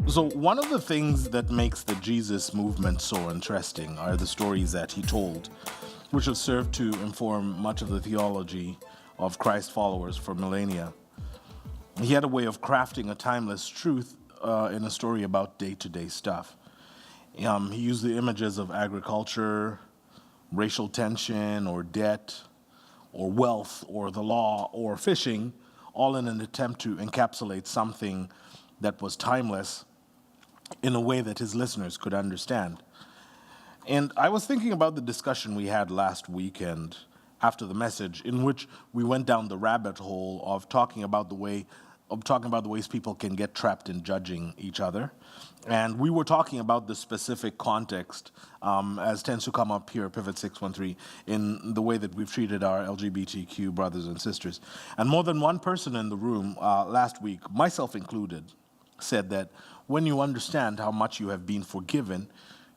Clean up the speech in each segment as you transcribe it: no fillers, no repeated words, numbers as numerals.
So, one of the things that makes the Jesus movement so interesting are the stories that he told, which have served to inform much of the theology of Christ followers for millennia. He had a way of crafting a timeless truth in a story about day to day stuff. He used the images of agriculture, racial tension, or debt, or wealth, or the law, or fishing, all in an attempt to encapsulate something that was timeless in a way that his listeners could understand. And I was thinking about the discussion we had last weekend after the message, in which we went down the rabbit hole of talking about the ways people can get trapped in judging each other. And we were talking about the specific context, as tends to come up here at Pivot 613, in the way that we've treated our LGBTQ brothers and sisters. And more than one person in the room last week, myself included, said that when you understand how much you have been forgiven,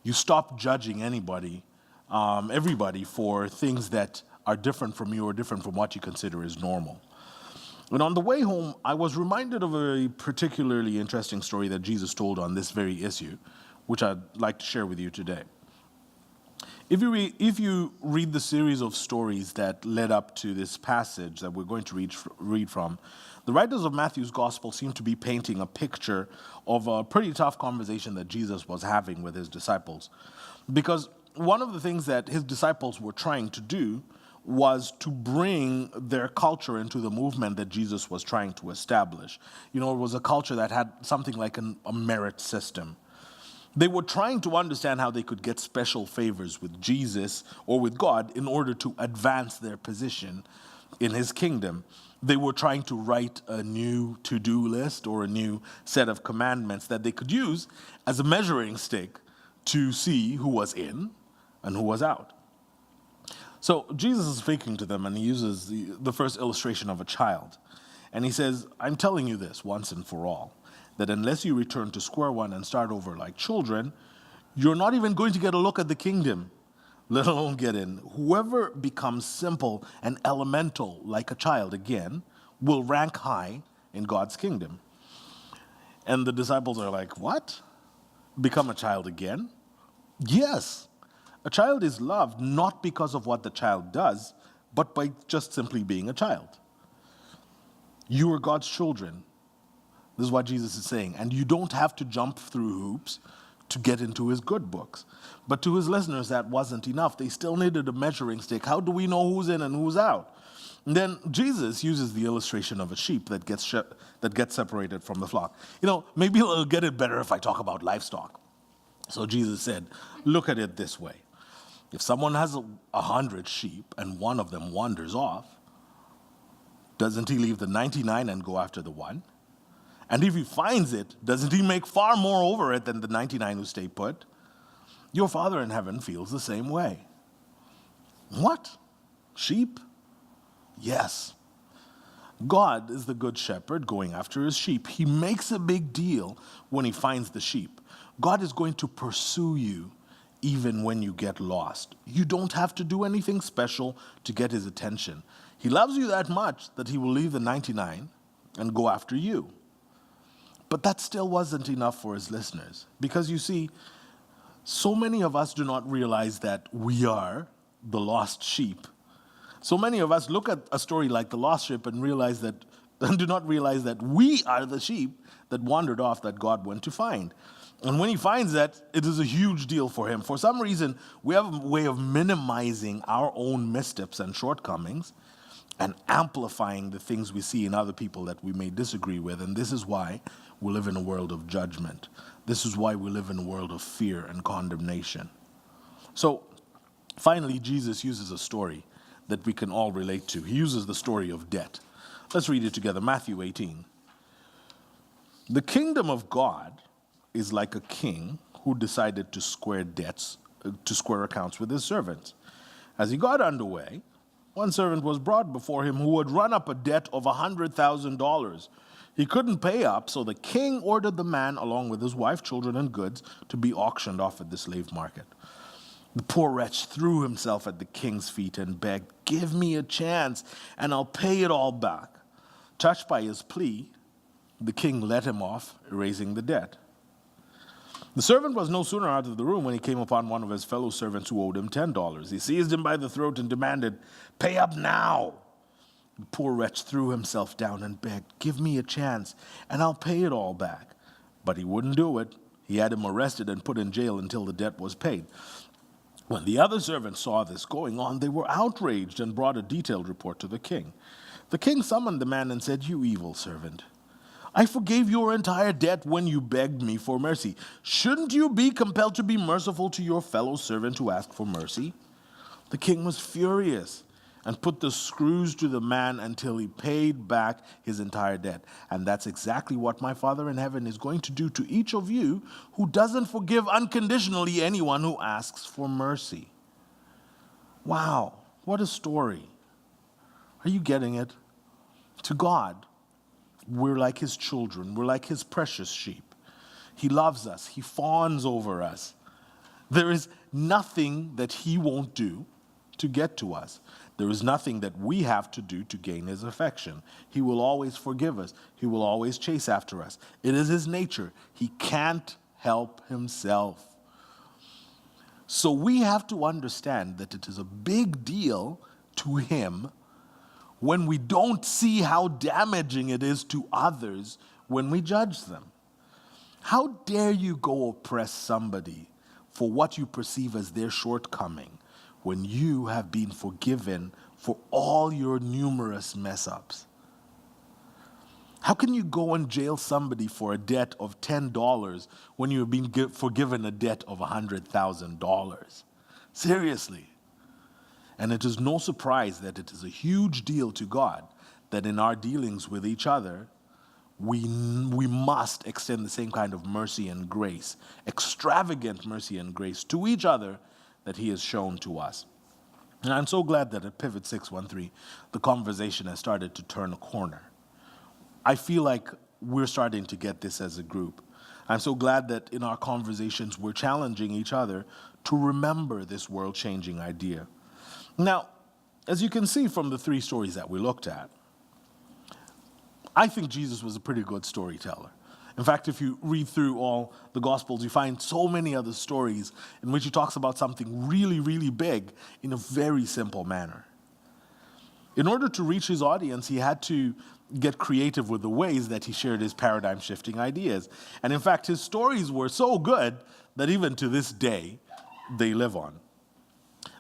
you stop judging everybody for things that are different from you or different from what you consider as normal. And on the way home, I was reminded of a particularly interesting story that Jesus told on this very issue, which I'd like to share with you today. If you read the series of stories that led up to this passage that we're going to read from, the writers of Matthew's gospel seem to be painting a picture of a pretty tough conversation that Jesus was having with his disciples. Because one of the things that his disciples were trying to do was to bring their culture into the movement that Jesus was trying to establish. You know, it was a culture that had something like a merit system. They were trying to understand how they could get special favors with Jesus or with God in order to advance their position in his kingdom. They were trying to write a new to-do list or a new set of commandments that they could use as a measuring stick to see who was in and who was out. So Jesus is speaking to them, and he uses the first illustration of a child. And he says, I'm telling you this once and for all, that unless you return to square one and start over like children, you're not even going to get a look at the kingdom, let alone get in. Whoever becomes simple and elemental like a child again will rank high in God's kingdom. And the disciples are like, what? Become a child again? Yes. A child is loved not because of what the child does, but by just simply being a child. You are God's children. This is what Jesus is saying. And you don't have to jump through hoops to get into his good books. But to his listeners, that wasn't enough. They still needed a measuring stick. How do we know who's in and who's out? And then Jesus uses the illustration of a sheep that gets separated from the flock. You know, maybe I'll get it better if I talk about livestock. So Jesus said, look at it this way. If someone has 100 sheep and one of them wanders off, doesn't he leave the 99 and go after the one? And if he finds it, doesn't he make far more over it than the 99 who stay put? Your Father in heaven feels the same way. What? Sheep? Yes. God is the good shepherd going after his sheep. He makes a big deal when he finds the sheep. God is going to pursue you even when you get lost. You don't have to do anything special to get his attention. He loves you that much that he will leave the 99 and go after you. But that still wasn't enough for his listeners. Because you see, so many of us do not realize that we are the lost sheep. So many of us look at a story like the lost sheep and do not realize that we are the sheep that wandered off that God went to find. And when he finds that, it is a huge deal for him. For some reason, we have a way of minimizing our own missteps and shortcomings and amplifying the things we see in other people that we may disagree with. And this is why we live in a world of judgment. This is why we live in a world of fear and condemnation. So, finally, Jesus uses a story that we can all relate to. He uses the story of debt. Let's read it together. Matthew 18. The kingdom of God is like a king who decided to square accounts with his servants. As he got underway, one servant was brought before him who had run up a debt of $100,000. He couldn't pay up, so the king ordered the man, along with his wife, children, and goods, to be auctioned off at the slave market. The poor wretch threw himself at the king's feet and begged, "Give me a chance, and I'll pay it all back." Touched by his plea, the king let him off, erasing the debt. The servant was no sooner out of the room when he came upon one of his fellow servants who owed him $10. He seized him by the throat and demanded, "Pay up now." The poor wretch threw himself down and begged, "Give me a chance, and I'll pay it all back." But he wouldn't do it. He had him arrested and put in jail until the debt was paid. When the other servants saw this going on, they were outraged and brought a detailed report to the king. The king summoned the man and said, "You evil servant, I forgave your entire debt when you begged me for mercy. Shouldn't you be compelled to be merciful to your fellow servant who asked for mercy?" The king was furious and put the screws to the man until he paid back his entire debt. And that's exactly what my Father in heaven is going to do to each of you who doesn't forgive unconditionally anyone who asks for mercy. Wow, what a story. Are you getting it? To God, we're like his children. We're like his precious sheep. He loves us. He fawns over us. There is nothing that he won't do to get to us. There is nothing that we have to do to gain his affection. He will always forgive us. He will always chase after us. It is his nature. He can't help himself. So we have to understand that it is a big deal to him when we don't see how damaging it is to others when we judge them. How dare you go oppress somebody for what you perceive as their shortcoming when you have been forgiven for all your numerous mess-ups? How can you go and jail somebody for a debt of $10 when you have been forgiven a debt of $100,000? Seriously. And it is no surprise that it is a huge deal to God that in our dealings with each other, we must extend the same kind of mercy and grace, extravagant mercy and grace to each other that he has shown to us. And I'm so glad that at Pivot 613, the conversation has started to turn a corner. I feel like we're starting to get this as a group. I'm so glad that in our conversations, we're challenging each other to remember this world-changing idea. Now, as you can see from the three stories that we looked at, I think Jesus was a pretty good storyteller. In fact, if you read through all the Gospels, you find so many other stories in which he talks about something really, really big in a very simple manner. In order to reach his audience, he had to get creative with the ways that he shared his paradigm-shifting ideas. And in fact, his stories were so good that even to this day, they live on.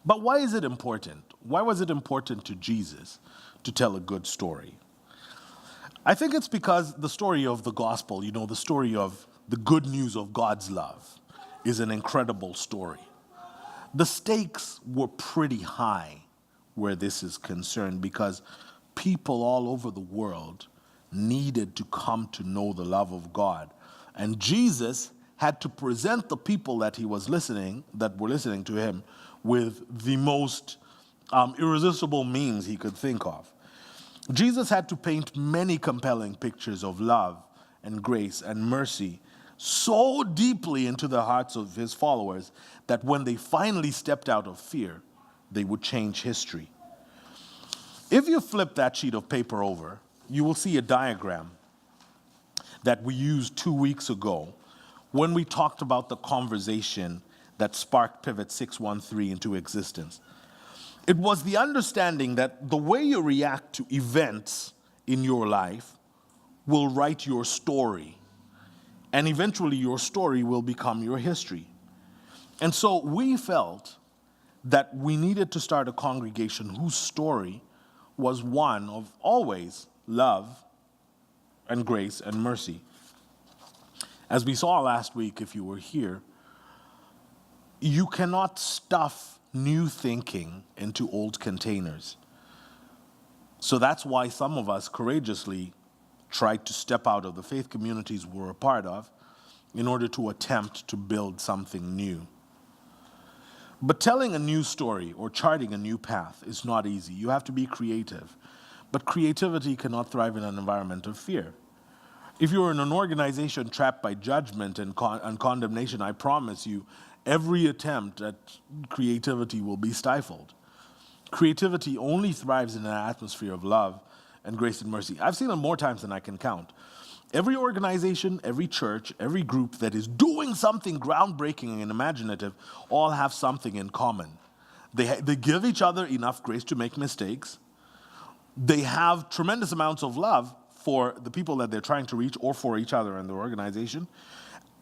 But why is it important? Why was it important to Jesus to tell a good story? I think it's because the story of the gospel, the story of the good news of God's love, is an incredible story. The stakes were pretty high where this is concerned because people all over the world needed to come to know the love of God. And Jesus had to present the people that were listening to him with the most irresistible means he could think of. Jesus had to paint many compelling pictures of love and grace and mercy so deeply into the hearts of his followers that when they finally stepped out of fear, they would change history. If you flip that sheet of paper over, you will see a diagram that we used 2 weeks ago when we talked about the conversation that sparked Pivot 613 into existence. It was the understanding that the way you react to events in your life will write your story, and eventually your story will become your history. And so we felt that we needed to start a congregation whose story was one of always love and grace and mercy. As we saw last week, if you were here, you cannot stuff new thinking into old containers. So that's why some of us courageously tried to step out of the faith communities we're a part of in order to attempt to build something new. But telling a new story or charting a new path is not easy. You have to be creative. But creativity cannot thrive in an environment of fear. If you're in an organization trapped by judgment and condemnation, I promise you, every attempt at creativity will be stifled. Creativity only thrives in an atmosphere of love and grace and mercy. I've seen it more times than I can count. Every organization, every church, every group that is doing something groundbreaking and imaginative all have something in common. They give each other enough grace to make mistakes. They have tremendous amounts of love for the people that they're trying to reach or for each other and their organization.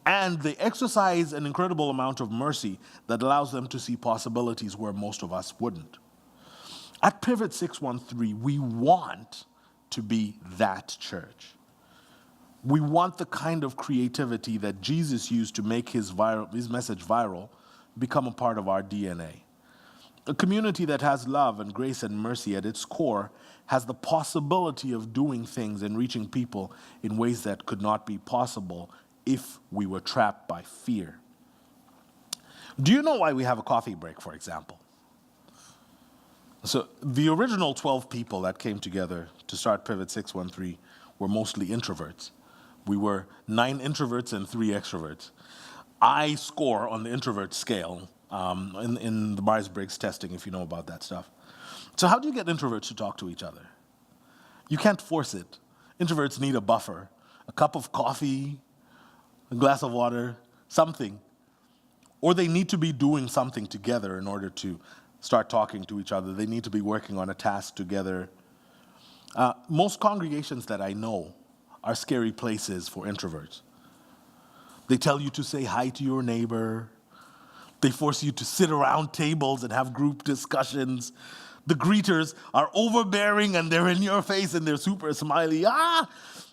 And they exercise an incredible amount of mercy that allows them to see possibilities where most of us wouldn't. At Pivot 613, we want to be that church. We want the kind of creativity that Jesus used to make his message viral become a part of our DNA. A community that has love and grace and mercy at its core has the possibility of doing things and reaching people in ways that could not be possible if we were trapped by fear. Do you know why we have a coffee break, for example? So the original 12 people that came together to start Pivot 613 were mostly introverts. We were 9 introverts and 3 extroverts. I score on the introvert scale in the Myers-Briggs testing, if you know about that stuff. So how do you get introverts to talk to each other? You can't force it. Introverts need a buffer, a cup of coffee, a glass of water, something. Or they need to be doing something together in order to start talking to each other. They need to be working on a task together. Most congregations that I know are scary places for introverts. They tell you to say hi to your neighbor. They force you to sit around tables and have group discussions. The greeters are overbearing and they're in your face and they're super smiley.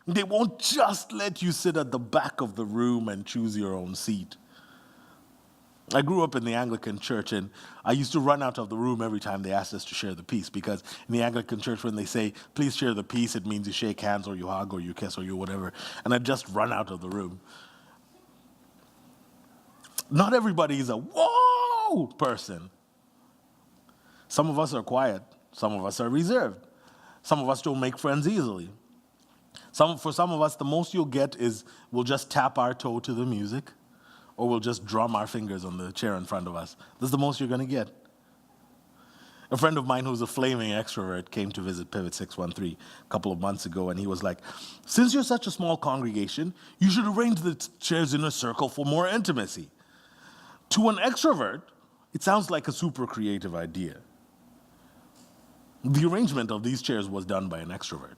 They won't just let you sit at the back of the room and choose your own seat. I grew up in the Anglican church, and I used to run out of the room every time they asked us to share the peace, because in the Anglican church, when they say, please share the peace, it means you shake hands or you hug or you kiss or you whatever, and I'd just run out of the room. Not everybody is a whoa person. Some of us are quiet. Some of us are reserved. Some of us don't make friends easily. For some of us, the most you'll get is we'll just tap our toe to the music, or we'll just drum our fingers on the chair in front of us. That's the most you're going to get. A friend of mine who's a flaming extrovert came to visit Pivot 613 a couple of months ago, and he was like, since you're such a small congregation, you should arrange the chairs in a circle for more intimacy. To an extrovert, it sounds like a super creative idea. The arrangement of these chairs was done by an extrovert.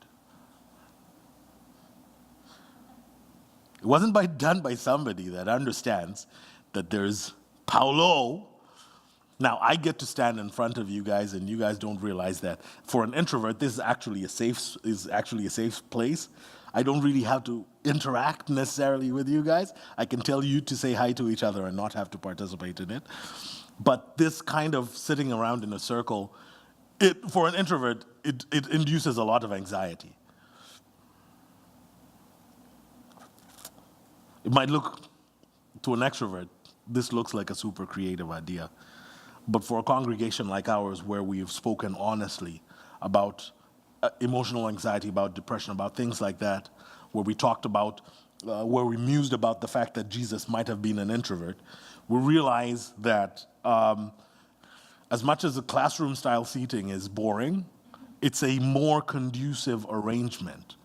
It wasn't done by somebody that understands that there's Paulo. Now, I get to stand in front of you guys, and you guys don't realize that for an introvert, this is actually a safe place. I don't really have to interact necessarily with you guys. I can tell you to say hi to each other and not have to participate in it. But this kind of sitting around in a circle, for an introvert, it induces a lot of anxiety. It might look, to an extrovert, this looks like a super creative idea. But for a congregation like ours, where we've spoken honestly about emotional anxiety, about depression, about things like that, where we talked about, where we mused about the fact that Jesus might have been an introvert, we realize that as much as the classroom-style seating is boring, it's a more conducive arrangement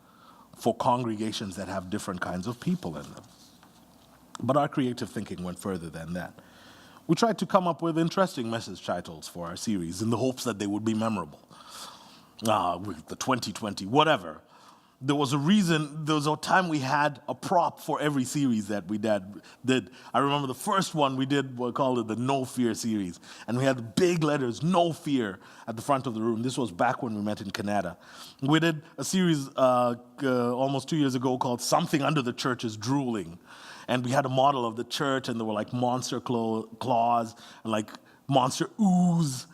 for congregations that have different kinds of people in them. But our creative thinking went further than that. We tried to come up with interesting message titles for our series in the hopes that they would be memorable. With the 2020, whatever. There was a time we had a prop for every series that we did. I remember the first one we did, we called it the No Fear series. And we had the big letters, No Fear, at the front of the room. This was back when we met in Canada. We did a series almost 2 years ago called Something Under the Church is Drooling. And we had a model of the church, and there were like monster claws and like monster ooze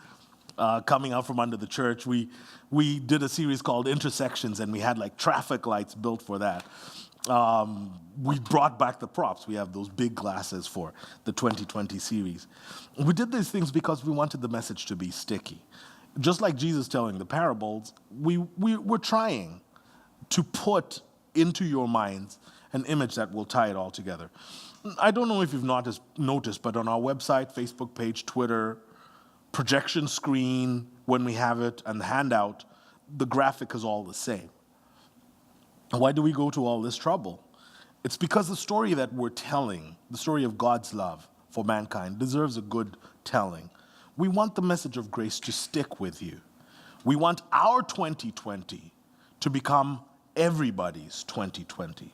coming out from under the church. We did a series called Intersections, and we had like traffic lights built for that. We brought back the props. We have those big glasses for the 2020 series. We did these things because we wanted the message to be sticky. Just like Jesus telling the parables, we were trying to put into your minds an image that will tie it all together. I don't know if you've noticed, but on our website, Facebook page, Twitter, projection screen, when we have it, and the handout, the graphic is all the same. Why do we go to all this trouble? It's because the story that we're telling, the story of God's love for mankind, deserves a good telling. We want the message of grace to stick with you. We want our 2020 to become everybody's 2020.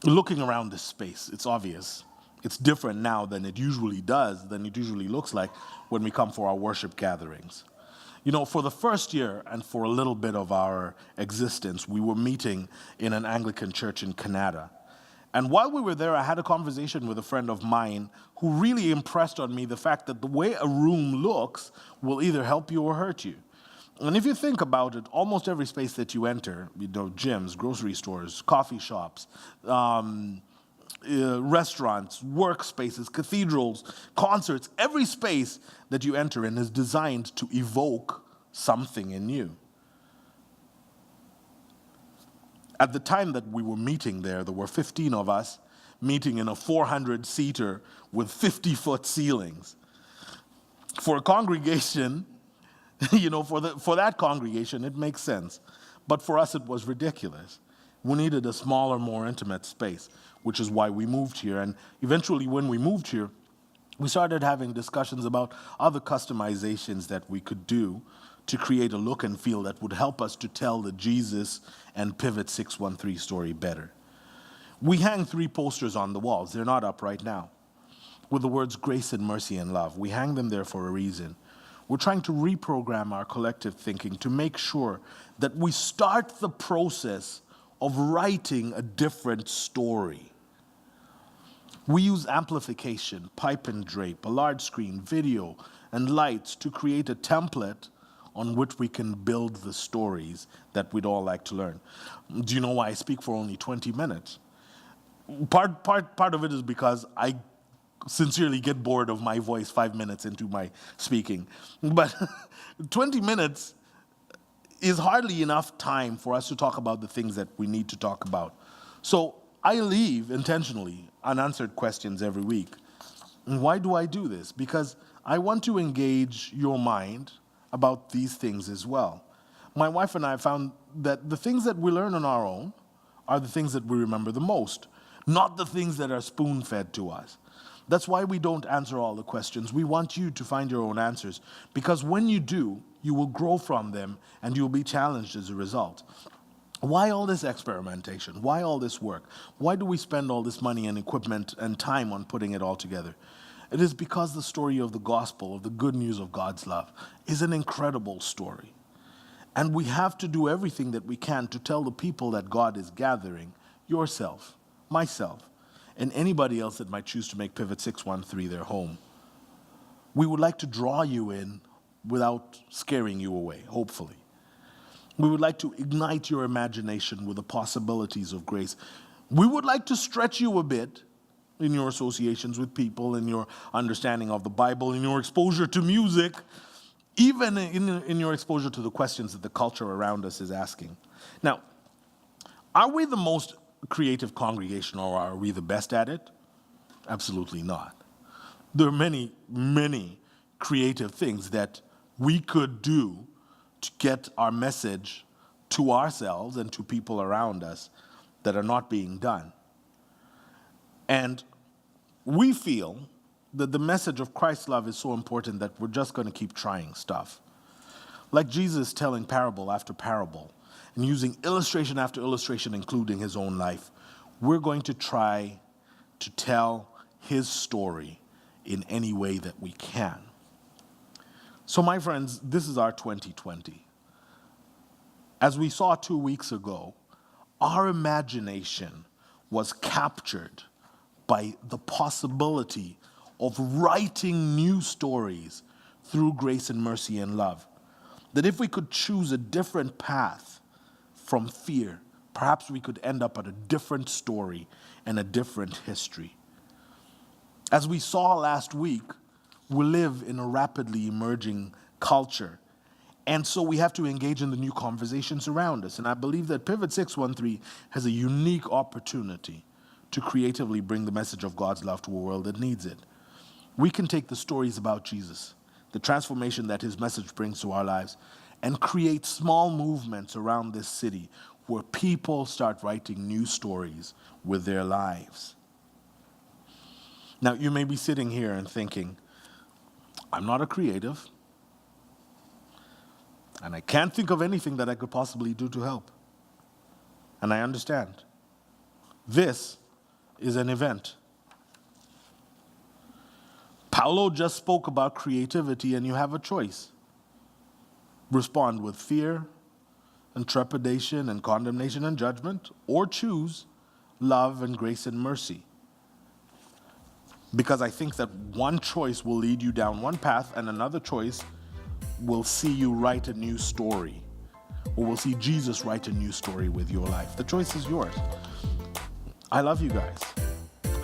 Looking around this space, it's obvious. It's different now than it usually does, than it usually looks like when we come for our worship gatherings. You know, for the first year and for a little bit of our existence, we were meeting in an Anglican church in Canada. And while we were there, I had a conversation with a friend of mine who really impressed on me the fact that the way a room looks will either help you or hurt you. And if you think about it, almost every space that you enter, you know, gyms, grocery stores, coffee shops, restaurants, workspaces, cathedrals, concerts, every space that you enter in is designed to evoke something in you. At the time that we were meeting there were 15 of us meeting in a 400-seater with 50-foot ceilings. For a congregation, you know, for that congregation, it makes sense. But for us, it was ridiculous. We needed a smaller, more intimate space, which is why we moved here. And eventually, when we moved here, we started having discussions about other customizations that we could do to create a look and feel that would help us to tell the Jesus and Pivot 613 story better. We hang 3 posters on the walls. They're not up right now, with the words grace and mercy and love. We hang them there for a reason. We're trying to reprogram our collective thinking to make sure that we start the process of writing a different story. We use amplification, pipe and drape, a large screen, video, and lights to create a template on which we can build the stories that we'd all like to learn. Do you know why I speak for only 20 minutes? Part of it is because I sincerely get bored of my voice 5 minutes into my speaking. But 20 minutes is hardly enough time for us to talk about the things that we need to talk about. So I leave intentionally unanswered questions every week. And why do I do this? Because I want to engage your mind about these things as well. My wife and I found that the things that we learn on our own are the things that we remember the most, not the things that are spoon-fed to us. That's why we don't answer all the questions. We want you to find your own answers, because when you do, you will grow from them and you'll be challenged as a result. Why all this experimentation? Why all this work? Why do we spend all this money and equipment and time on putting it all together? It is because the story of the gospel, of the good news of God's love, is an incredible story. And we have to do everything that we can to tell the people that God is gathering, yourself, myself, and anybody else that might choose to make Pivot 613 their home. We would like to draw you in without scaring you away, hopefully. We would like to ignite your imagination with the possibilities of grace. We would like to stretch you a bit in your associations with people, in your understanding of the Bible, in your exposure to music, even in your exposure to the questions that the culture around us is asking. Now, are we the most creative congregation, or are we the best at it? Absolutely not. There are many, many creative things that we could do to get our message to ourselves and to people around us that are not being done. And we feel that the message of Christ's love is so important that we're just going to keep trying stuff. Like Jesus telling parable after parable and using illustration after illustration, including his own life, we're going to try to tell his story in any way that we can. So, my friends, this is our 2020. As we saw 2 weeks ago, our imagination was captured by the possibility of writing new stories through grace and mercy and love. That if we could choose a different path from fear, perhaps we could end up at a different story and a different history. As we saw last week, we live in a rapidly emerging culture. And so we have to engage in the new conversations around us. And I believe that Pivot 613 has a unique opportunity to creatively bring the message of God's love to a world that needs it. We can take the stories about Jesus, the transformation that his message brings to our lives, and create small movements around this city where people start writing new stories with their lives. Now, you may be sitting here and thinking, I'm not a creative, and I can't think of anything that I could possibly do to help. And I understand. This is an event. Paulo just spoke about creativity, and you have a choice. Respond with fear and trepidation and condemnation and judgment, or choose love and grace and mercy. Because I think that one choice will lead you down one path, and another choice will see you write a new story, or will see Jesus write a new story with your life. The choice is yours. I love you guys.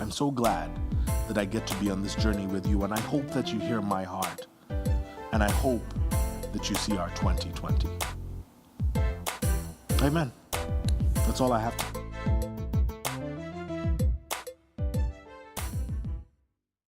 I'm so glad that I get to be on this journey with you, and I hope that you hear my heart, and I hope that you see our 2020. Amen. That's all I have to.